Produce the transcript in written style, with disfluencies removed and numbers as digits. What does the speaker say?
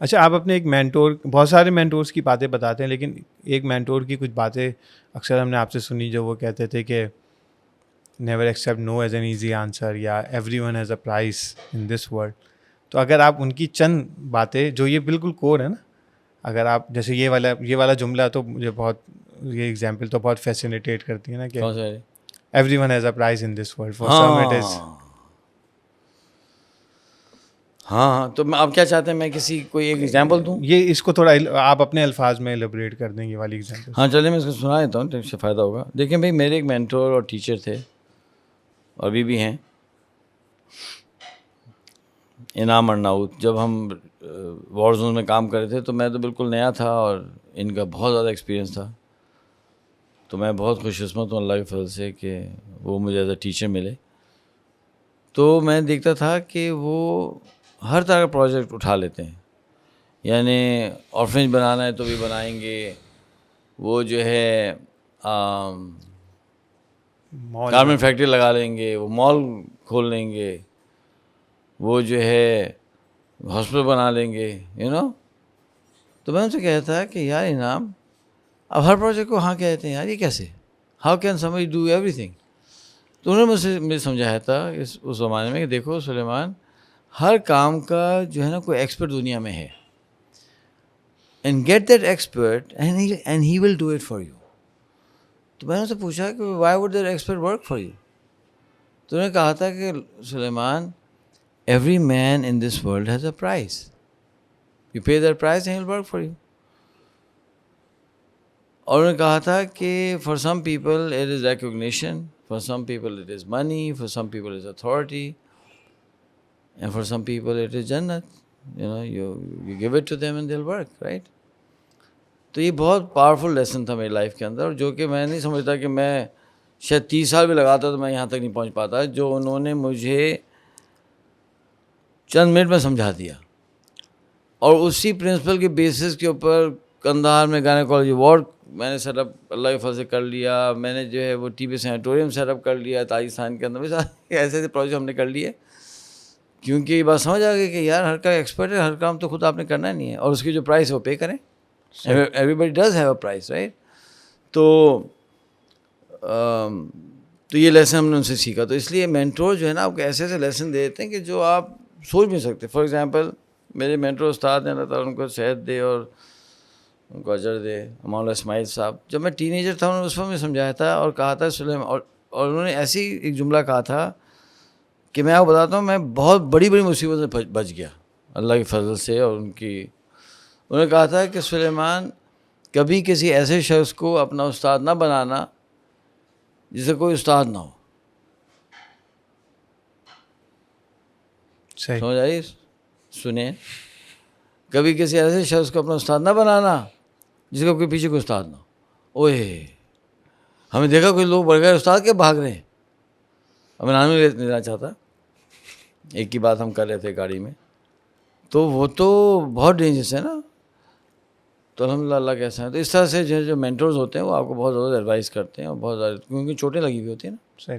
اچھا آپ اپنے ایک مینٹور, بہت سارے مینٹورس کی باتیں بتاتے ہیں, لیکن ایک مینٹور کی کچھ باتیں اکثر ہم نے آپ سے سنی جو وہ کہتے تھے کہ never accept no as an easy answer, یا everyone has a price in this world. تو اگر آپ ان کی چند باتیں, جو یہ بالکل کور ہے نا, اگر آپ جیسے یہ والا جملہ تو مجھے بہت, یہ ایگزامپل تو بہت فیسینیٹیٹ کرتی ہے نا کہ everyone has a price in this world, for some it is. ہاں تو آپ کیا چاہتے ہیں میں کسی کوئی ایک ایگزامپل دوں؟ یہ اس کو تھوڑا آپ اپنے الفاظ میں ایلیبریٹ کر دیں یہ والی ایگزامپل. ہاں چلیے میں اس کو سنا دیتا ہوں, اس سے فائدہ ہوگا. دیکھیں بھائی, میرے ایک مینٹور اور ٹیچر تھے, اور ابھی بھی ہیں, انعام ارناؤت. جب ہم وار زون میں کام کر رہے تھے تو میں تو بالکل نیا تھا, اور ان کا بہت زیادہ ایکسپیرینس تھا. تو میں بہت خوش قسمت ہوں اللہ کے فضل سے کہ وہ مجھے ایز اے ٹیچر ملے. تو میں دیکھتا تھا کہ وہ ہر طرح کا پروجیکٹ اٹھا لیتے ہیں. یعنی آرفنیج بنانا ہے تو بھی بنائیں گے, وہ جو ہے گارمنٹ فیکٹری لگا لیں گے, وہ مال کھول لیں گے, وہ جو ہے ہاسپٹل بنا لیں گے, تو میں ان سے کہتا تھا کہ یار انعام, اب ہر پروجیکٹ کو ہاں کہتے ہیں یار, یہ کیسے, how can somebody do every thing. تو انہوں نے مجھے سمجھایا تھا اس زمانے میں کہ دیکھو سلیمان, ہر کام کا جو ہے نا کوئی ایکسپرٹ دنیا میں ہے, and get that expert and he will do it for you. تو میں نے ان سے پوچھا کہ why would that expert work for you. تو انہوں نے کہا تھا کہ Sulaiman, every man in this world has a price, you pay that price and he will work for you. اور انہوں نے کہا تھا کہ for some people it is recognition, for some people it is money, for some people it is authority, and for some people it از جنت. you give it to them and they'll work, right? تو یہ بہت powerful lesson تھا میری life کے اندر, اور جو کہ میں نہیں سمجھتا کہ میں شاید 30 سال بھی لگاتا تو میں یہاں تک نہیں پہنچ پاتا, جو انہوں نے مجھے چند منٹ میں سمجھا دیا. اور اسی پرنسپل کے بیسس کے اوپر کندھار میں گائنیکالوجی وارڈ میں نے سیٹ اپ اللہ کے فضل سے کر لیا. میں نے جو ہے وہ T B sanatorium set up کر لیا راجستھان کے اندر. ایسے ایسے پروجیکٹ ہم نے کر لیے, کیونکہ یہ بات سمجھ آ گئی کہ یار ہر کا ایکسپرٹ ہے, ہر کام تو خود آپ نے کرنا نہیں ہے, اور اس کی جو پرائز ہے وہ پے کریں. Everybody does have a prize, right? تو یہ لیسن ہم نے ان سے سیکھا. تو اس لیے مینٹور جو ہے نا آپ کو ایسے ایسے لیسن دے دیتے ہیں کہ جو آپ سوچ نہیں سکتے. فار ایگزامپل میرے مینٹور استاد ہیں, اللہ تعالیٰ ان کو صحت دے اور ان کو اجر دے, مولانا اسماعیل صاحب. جب میں ٹین ایجر تھا انہوں نے اس وقت میں سمجھایا تھا اور کہا تھا سلیم, اور انہوں نے ایسی ایک جملہ کہا تھا کہ میں آپ کو بتاتا ہوں, میں بہت بڑی بڑی مصیبت سے بچ گیا اللہ کے فضل سے. اور انہوں نے کہا تھا کہ سلیمان, کبھی کسی ایسے شخص کو اپنا استاد نہ بنانا جسے کوئی استاد نہ ہو. سمجھ آئی؟ سنیں, کبھی کسی ایسے شخص کو اپنا استاد نہ بنانا جس کا کوئی پیچھے کوئی استاد نہ ہو. اوے ہمیں دیکھا کوئی لوگ بڑھ گئے استاد کے بھاگ رہے ہیں. اب میں نام نہیں لینا چاہتا, ایک کی بات ہم کر رہے تھے گاڑی میں, تو وہ تو بہت ڈینجرس ہے نا. تو الحمدللہ اللہ کیسا ہے. تو اس طرح سے جو مینٹورز ہوتے ہیں وہ آپ کو بہت زیادہ ایڈوائز کرتے ہیں, اور بہت زیادہ کیونکہ چوٹیں لگی ہوئی ہوتی ہیں نا. صحیح.